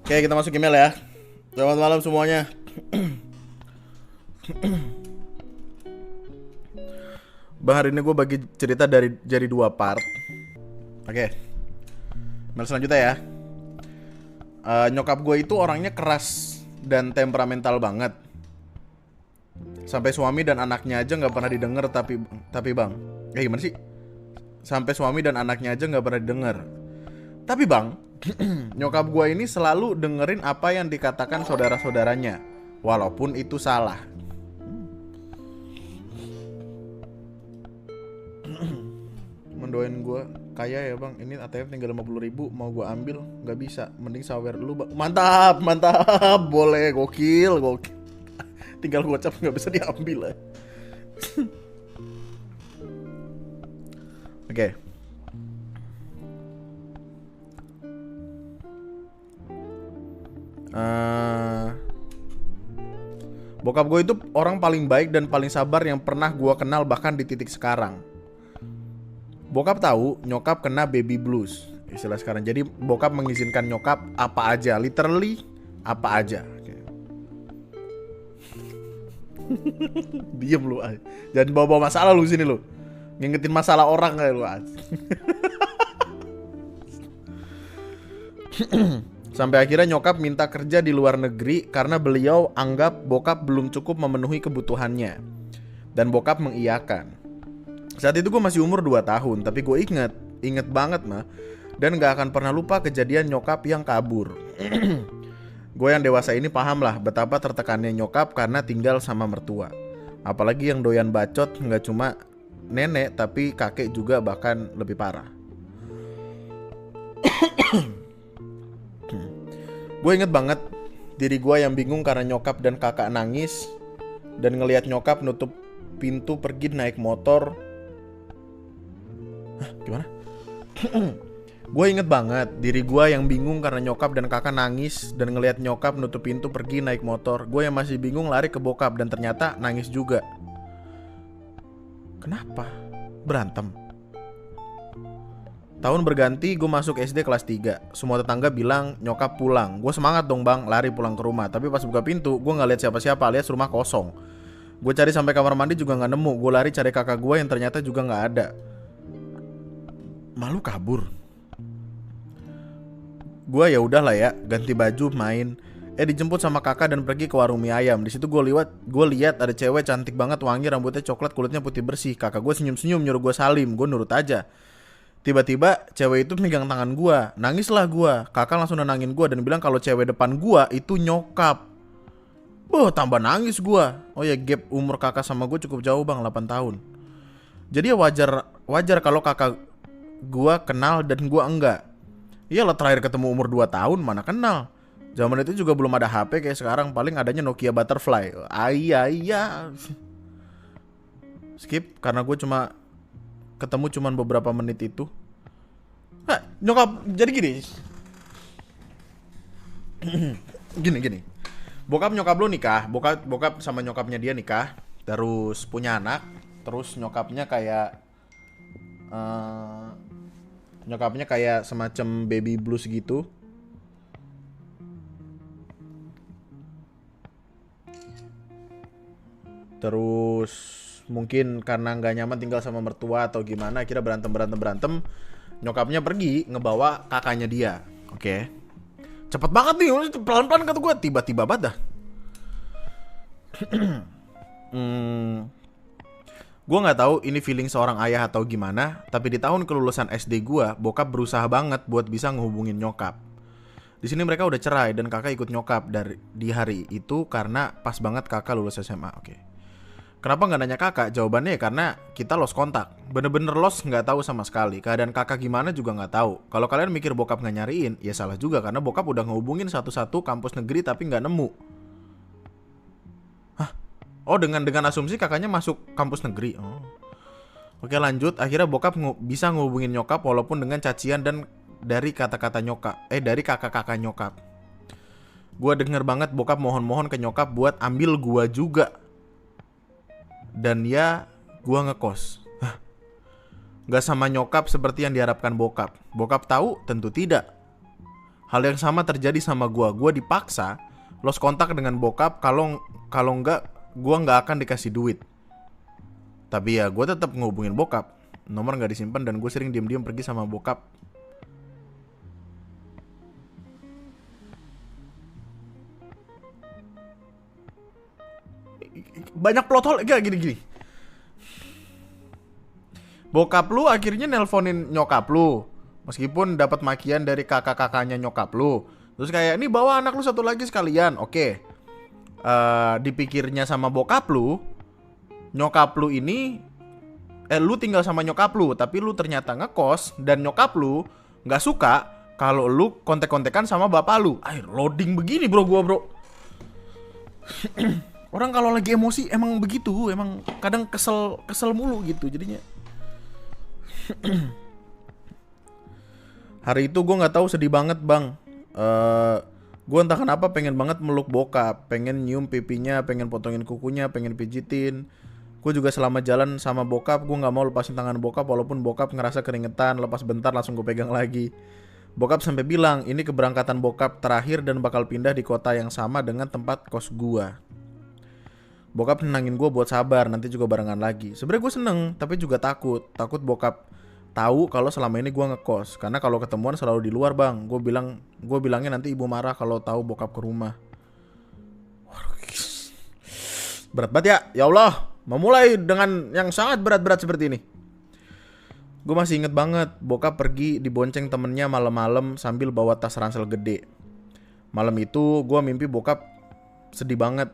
Oke, kita masuk email ya. Selamat malam semuanya. Bang, hari ini gue bagi cerita dari jadi dua part. Oke, email selanjutnya ya. Nyokap gue itu orangnya keras dan temperamental banget. Sampai suami dan anaknya aja nggak pernah didengar. Tapi bang, gimana sih? Sampai suami dan anaknya aja nggak pernah didengar. Tapi bang, nyokap gue ini selalu dengerin apa yang dikatakan saudara-saudaranya, walaupun itu salah. Mendoain gue kaya ya bang, ini ATM tinggal 50.000, mau gue ambil nggak bisa, mending sawer dulu bang. Mantap, mantap, boleh, gokil, gokil. Tinggal gocap nggak bisa diambil ya. Oke. Eh, Bokap gue itu orang paling baik dan paling sabar yang pernah gue kenal, bahkan di titik sekarang. Bokap tahu nyokap kena baby blues istilah sekarang. Jadi bokap mengizinkan nyokap apa aja, literally apa aja. Oke. Diem lu, jangan bawa-bawa masalah lu sini lu. Ngingetin masalah orang kayak lu. Sampai akhirnya nyokap minta kerja di luar negeri karena beliau anggap bokap belum cukup memenuhi kebutuhannya. Dan bokap mengiyakan. Saat itu gue masih umur 2 tahun, tapi gue inget banget mah. Dan gak akan pernah lupa kejadian nyokap yang kabur. Gue yang dewasa ini paham lah betapa tertekannya nyokap karena tinggal sama mertua. Apalagi yang doyan bacot gak cuma nenek tapi kakek juga, bahkan lebih parah. Gue inget banget diri gue yang bingung karena nyokap dan kakak nangis. Dan ngelihat nyokap nutup pintu pergi naik motor. Gimana? Gue inget banget diri gue yang bingung karena nyokap dan kakak nangis. Dan ngelihat nyokap nutup pintu pergi naik motor. Gue yang masih bingung lari ke bokap dan ternyata nangis juga. Kenapa? Berantem. Tahun berganti, gue masuk SD kelas 3. Semua tetangga bilang nyokap pulang. Gue semangat dong bang, lari pulang ke rumah. Tapi pas buka pintu, gue gak lihat siapa-siapa, alias rumah kosong. Gue cari sampai kamar mandi juga gak nemu. Gue lari cari kakak gue yang ternyata juga gak ada. Malu kabur. Gue ya udahlah ya, ganti baju main. Dijemput sama kakak dan pergi ke warung mie ayam. Di situ gue lihat ada cewek cantik banget, wangi, rambutnya coklat, kulitnya putih bersih. Kakak gue senyum-senyum nyuruh gue salim. Gue nurut aja. Tiba-tiba cewek itu megang tangan gua, nangislah gua. Kakak langsung nenangin gua dan bilang kalau cewek depan gua itu nyokap. Tambah nangis gua. Oh ya, gap umur kakak sama gua cukup jauh bang, 8 tahun. Jadi ya wajar kalau kakak gua kenal dan gua enggak. Iyalah, terakhir ketemu umur 2 tahun, mana kenal. Zaman itu juga belum ada HP kayak sekarang, paling adanya Nokia Butterfly. Iya. Skip karena gue cuma ketemu cuman beberapa menit itu. Nyokap jadi gini. gini. Bokap nyokap lu nikah, bokap sama nyokapnya dia nikah, terus punya anak, terus eh, nyokapnya kayak semacam baby blues gitu. Terus mungkin karena nggak nyaman tinggal sama mertua atau gimana, akhirnya berantem. Nyokapnya pergi ngebawa kakaknya dia. Oke. Cepet banget nih, pelan-pelan kata gue, tiba-tiba banget dah. Gue nggak tahu ini feeling seorang ayah atau gimana, tapi di tahun kelulusan SD gue, bokap berusaha banget buat bisa ngehubungin nyokap. Di sini mereka udah cerai dan kakak ikut nyokap di hari itu karena pas banget kakak lulus SMA. Oke. Kenapa nggak nanya kakak? Jawabannya ya karena kita lost kontak. Bener-bener lost, nggak tahu sama sekali. Keadaan kakak gimana juga nggak tahu. Kalau kalian mikir bokap nggak nyariin, ya salah juga karena bokap udah ngehubungin satu-satu kampus negeri tapi nggak nemu. Oh, dengan asumsi kakaknya masuk kampus negeri. Oh. Oke, lanjut. Akhirnya bokap bisa ngehubungin nyokap walaupun dengan cacian dan dari kata-kata nyokap. Dari kakak-kakak nyokap. Gua denger banget bokap mohon-mohon ke nyokap buat ambil gua juga. Dan ya, gua ngekos. Gak sama nyokap seperti yang diharapkan bokap. Bokap tahu? Tentu tidak. Hal yang sama terjadi sama gue dipaksa lost kontak dengan bokap, kalau enggak gue nggak akan dikasih duit. Tapi ya gue tetap ngehubungin bokap, nomor nggak disimpan dan gue sering diem-diem pergi sama bokap. Banyak plot hole kayak gini-gini. Bokap lu akhirnya nelponin nyokap lu, meskipun dapat makian dari kakak-kakaknya nyokap lu. Terus kayak, ini bawa anak lu satu lagi sekalian. Oke. Dipikirnya sama bokap lu, nyokap lu ini lu tinggal sama nyokap lu, tapi lu ternyata ngekos dan nyokap lu nggak suka kalau lu kontek-kontekan sama bapak lu. Air loading begini bro, gua bro. Orang kalau lagi emosi emang begitu, emang kadang kesel mulu gitu jadinya. Hari itu gue nggak tahu, sedih banget bang. Gue entah kenapa pengen banget meluk bokap, pengen nyium pipinya, pengen potongin kukunya, pengen pijitin. Gue juga selama jalan sama bokap, gue nggak mau lepasin tangan bokap walaupun bokap ngerasa keringetan, lepas bentar langsung gue pegang lagi. Bokap sampai bilang ini keberangkatan bokap terakhir dan bakal pindah di kota yang sama dengan tempat kos gue. Bokap nenangin gue buat sabar, nanti juga barengan lagi. Sebenarnya gue seneng, tapi juga takut bokap tahu kalau selama ini gue ngekos. Karena kalau ketemuan selalu di luar bang. Gue bilangnya nanti ibu marah kalau tahu bokap ke rumah. Berat banget ya Allah. Memulai dengan yang sangat berat-berat seperti ini. Gue masih inget banget, bokap pergi dibonceng temennya malam-malam sambil bawa tas ransel gede. Malam itu gue mimpi bokap sedih banget.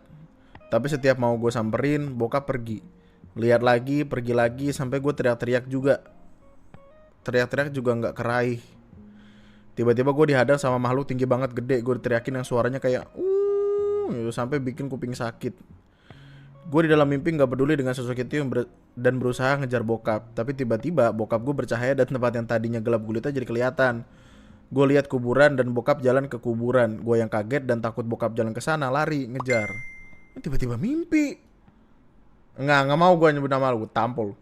Tapi setiap mau gue samperin, bokap pergi. Lihat lagi, pergi lagi, sampai gue teriak-teriak juga. Teriak-teriak juga gak keraih. Tiba-tiba gue dihadang sama makhluk tinggi banget gede. Gue teriakin yang suaranya kayak gitu, sampai bikin kuping sakit. Gue di dalam mimpi gak peduli dengan sosok itu dan berusaha ngejar bokap. Tapi tiba-tiba bokap gue bercahaya dan tempat yang tadinya gelap gulita jadi kelihatan. Gue lihat kuburan dan bokap jalan ke kuburan. Gue yang kaget dan takut bokap jalan ke sana, lari ngejar. Tiba-tiba mimpi. Nggak mau gue nyebut nama lu, gue tampol.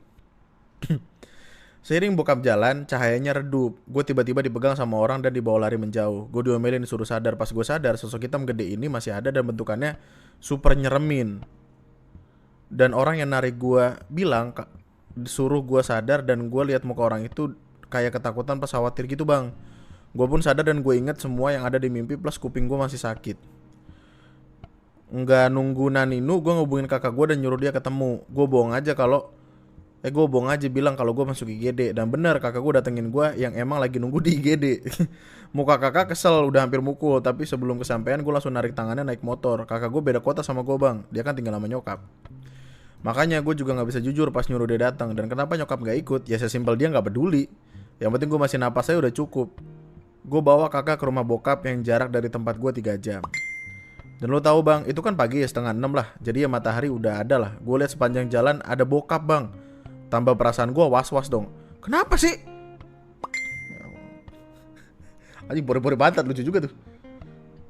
Seiring bokap jalan, cahayanya redup. Gue tiba-tiba dipegang sama orang dan dibawa lari menjauh. Gue diomelin disuruh sadar. Pas gue sadar, sosok hitam gede ini masih ada dan bentukannya super nyeremin. Dan orang yang narik gue bilang disuruh gue sadar, dan gue lihat muka orang itu kayak ketakutan pas khawatir gitu bang. Gue pun sadar dan gue inget semua yang ada di mimpi plus kuping gue masih sakit. Nggak nunggu Naninu, gue ngubungin kakak gue dan nyuruh dia ketemu. Gue bohong aja bilang kalau gue masuk IGD. Dan bener, kakak gue datengin gue yang emang lagi nunggu di IGD. Muka kakak kesel, udah hampir mukul. Tapi sebelum kesampaian gue langsung narik tangannya naik motor. Kakak gue beda kota sama gue bang, dia kan tinggal sama nyokap. Makanya gue juga gak bisa jujur pas nyuruh dia datang. Dan kenapa nyokap gak ikut? Ya sesimpel dia gak peduli. Yang penting gue masih napas aja udah cukup. Gue bawa kakak ke rumah bokap yang jarak dari tempat gue 3 jam. Dan lo tahu bang, itu kan pagi ya 5:30 lah. Jadi ya matahari udah ada lah. Gue lihat sepanjang jalan ada bokap bang. Tambah perasaan gue was-was dong. Kenapa sih? Anjing bore-bore pantat lucu juga tuh.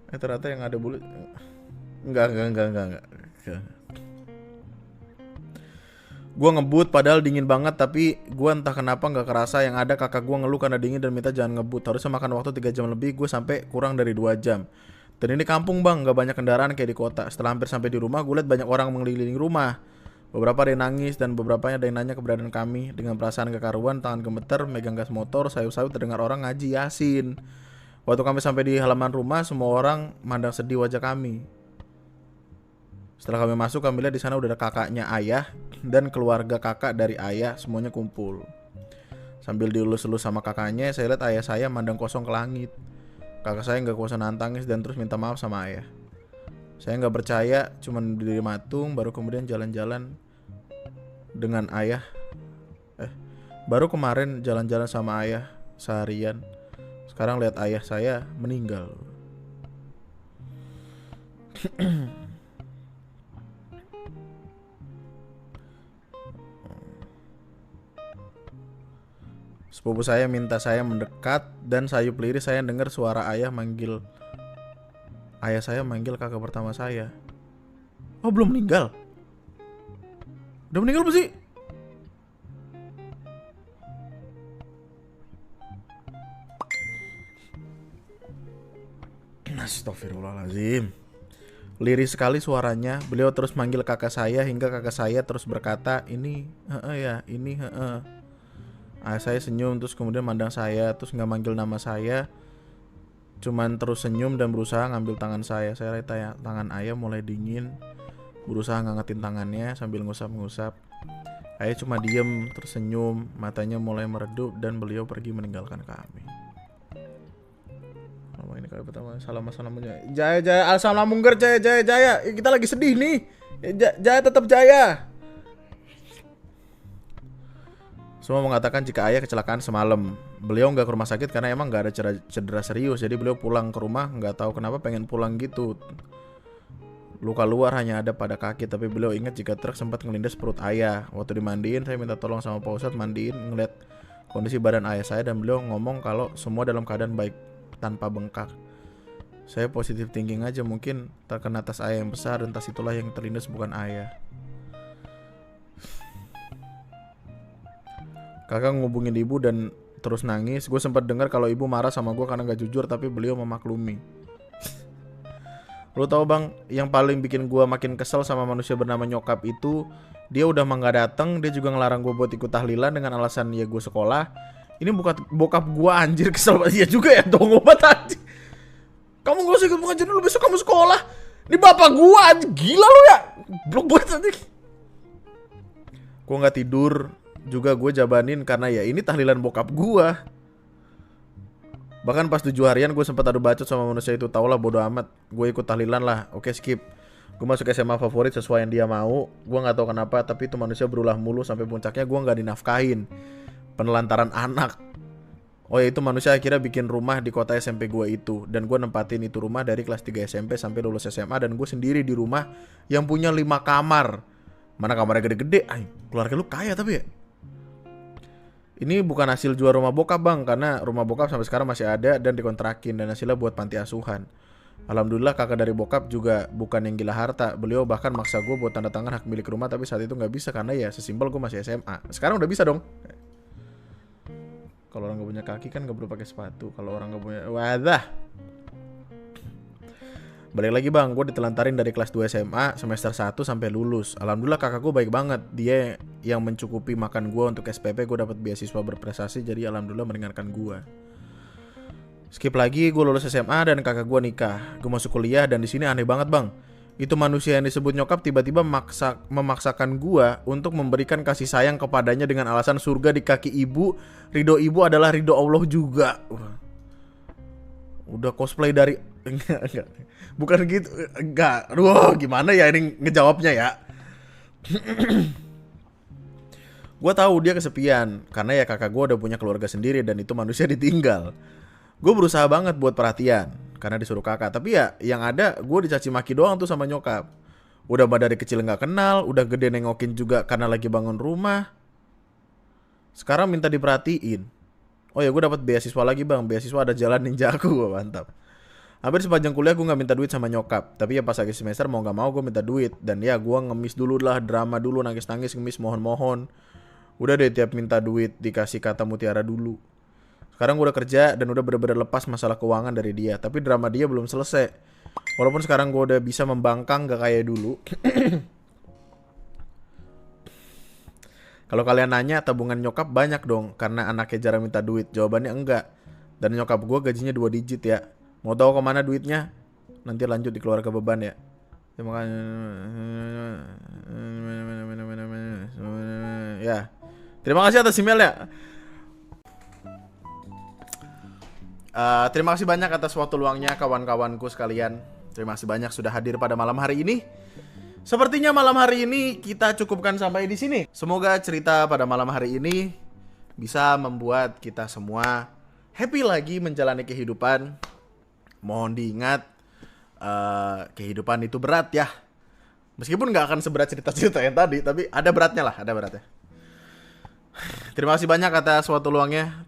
Ternyata yang ada bulu. Enggak. Gue ngebut padahal dingin banget, tapi gue entah kenapa gak kerasa. Yang ada kakak gue ngeluh karena dingin dan minta jangan ngebut. Harusnya makan waktu 3 jam lebih, gue sampai kurang dari 2 jam. Dan ini kampung bang, gak banyak kendaraan kayak di kota. Setelah hampir sampai di rumah, gue liat banyak orang mengelilingi rumah. Beberapa ada yang nangis dan beberapa ada yang nanya keberadaan kami. Dengan perasaan kekaruan, tangan gemeter, megang gas motor, sayup-sayup terdengar orang ngaji Yasin. Waktu kami sampai di halaman rumah, semua orang mandang sedih wajah kami. Setelah kami masuk, kami lihat di sana udah ada kakaknya ayah dan keluarga kakak dari ayah, semuanya kumpul. Sambil dielus-elus sama kakaknya, saya lihat ayah saya mandang kosong ke langit. Kakak saya gak kuasa nahan tangis dan terus minta maaf sama ayah. Saya gak percaya, cuman berdiri matung. Baru kemudian jalan-jalan dengan ayah. Baru kemarin jalan-jalan sama ayah seharian. Sekarang lihat ayah saya meninggal. Sepupu saya minta saya mendekat dan sayup liris saya dengar suara ayah saya manggil kakak pertama saya. Oh belum meninggal? Udah meninggal apa sih? Astagfirullahaladzim. Lirih sekali suaranya. Beliau terus manggil kakak saya hingga kakak saya terus berkata, ini ya, ini saya senyum terus kemudian mandang saya, terus nggak manggil nama saya, cuman terus senyum dan berusaha ngambil tangan saya. Saya lihat tangan ayah mulai dingin, berusaha ngangetin tangannya sambil ngusap-ngusap. Ayah cuma diem tersenyum, matanya mulai meredup dan beliau pergi meninggalkan kami. Ini kali pertama assalamualaikum Jaya assalamualaikum Jaya kita lagi sedih nih. Jaya tetap Jaya. Semua mengatakan jika ayah kecelakaan semalam. Beliau nggak ke rumah sakit karena emang nggak ada cedera serius. Jadi beliau pulang ke rumah nggak tahu kenapa pengen pulang gitu. Luka luar hanya ada pada kaki, tapi beliau ingat jika truk sempat ngelindas perut ayah. Waktu dimandiin saya minta tolong sama Pak Ustadz mandiin, ngeliat kondisi badan ayah saya dan beliau ngomong kalau semua dalam keadaan baik tanpa bengkak. Saya positif thinking aja, mungkin terkena tas ayah yang besar dan tas itulah yang terlindas bukan ayah. Kakak ngubungin ibu dan terus nangis. Gue sempat dengar kalau ibu marah sama gue karena gak jujur, tapi beliau memaklumi. Lu tau bang, yang paling bikin gue makin kesel sama manusia bernama nyokap itu, dia udah mah gak dateng, dia juga ngelarang gue buat ikut tahlilan dengan alasan ya gue sekolah. Ini bokap gue anjir, kesel banget. Dia juga ya dong obat anjir. Kamu gak usah ikut pengajian dulu, besok kamu sekolah. Ini bapak gue anjir, gila lu ya. Blok banget anjir. Gue gak tidur juga, gue jabanin karena ya ini tahlilan bokap gue. Bahkan pas 7 harian gue sempat adu bacot sama manusia itu. Tau lah bodo amat, gue ikut tahlilan lah. Oke skip. Gue masuk SMA favorit sesuai yang dia mau. Gue gak tahu kenapa, tapi itu manusia berulah mulu sampai puncaknya gue gak dinafkahin. Penelantaran anak. Oh ya, itu manusia akhirnya bikin rumah di kota SMP gue itu. Dan gue nempatin itu rumah dari kelas 3 SMP sampai lulus SMA. Dan gue sendiri di rumah yang punya 5 kamar. Mana kamarnya gede-gede. Keluarga lu kaya tapi ya. Ini bukan hasil jual rumah bokap bang, karena rumah bokap sampai sekarang masih ada dan dikontrakin, dan hasilnya buat panti asuhan. Alhamdulillah kakak dari bokap juga bukan yang gila harta. Beliau bahkan maksa gue buat tanda tangan hak milik rumah, tapi saat itu gak bisa karena ya sesimpel gue masih SMA. Sekarang udah bisa dong. Kalau orang gak punya kaki kan gak perlu pakai sepatu. Kalau orang gak punya, wadah. Balik lagi bang, gue ditelantarin dari kelas 2 SMA semester 1 sampai lulus. Alhamdulillah kakak gue baik banget. Dia yang mencukupi makan gue untuk SPP. Gue dapat beasiswa berprestasi, jadi alhamdulillah meringankan gue. Skip lagi, gue lulus SMA dan kakak gue nikah. Gue masuk kuliah dan di sini aneh banget bang. Itu manusia yang disebut nyokap tiba-tiba memaksakan gue untuk memberikan kasih sayang kepadanya dengan alasan surga di kaki ibu. Ridho ibu adalah ridho Allah juga. Udah cosplay dari enggak. Bukan gitu. Enggak. Aduh, gimana ya ini ngejawabnya ya. Gue tahu dia kesepian karena ya kakak gue udah punya keluarga sendiri dan itu manusia ditinggal. Gue berusaha banget buat perhatian karena disuruh kakak, tapi ya yang ada gue dicaci maki doang tuh sama nyokap. Udah dari kecil nggak kenal, udah gede nengokin juga karena lagi bangun rumah. Sekarang minta diperhatiin. Oh ya, gue dapat beasiswa lagi bang, beasiswa ada jalan ninjaku, mantap. Hampir sepanjang kuliah gue nggak minta duit sama nyokap, tapi ya pas lagi semester mau nggak mau gue minta duit. Dan ya gue ngemis dulu lah, drama dulu, nangis ngemis, mohon. Udah deh tiap minta duit dikasih kata mutiara dulu. Sekarang gue udah kerja dan udah bener-bener lepas masalah keuangan dari dia. Tapi drama dia belum selesai. Walaupun sekarang gue udah bisa membangkang gak kayak dulu. Kalau kalian nanya tabungan nyokap banyak dong karena anaknya jarang minta duit. Jawabannya enggak. Dan nyokap gue gajinya 2 digit ya. Mau tahu kemana duitnya? Nanti lanjut di keluarga beban ya. Terima kasih. Ya. Terima kasih atas emailnya. Terima kasih banyak atas waktu luangnya kawan-kawanku sekalian. Terima kasih banyak sudah hadir pada malam hari ini. Sepertinya malam hari ini kita cukupkan sampai di sini. Semoga cerita pada malam hari ini bisa membuat kita semua happy lagi menjalani kehidupan. Mohon diingat, kehidupan itu berat ya. Meskipun gak akan seberat cerita-cerita yang tadi, tapi ada beratnya lah, ada beratnya. Terima kasih banyak atas waktu luangnya.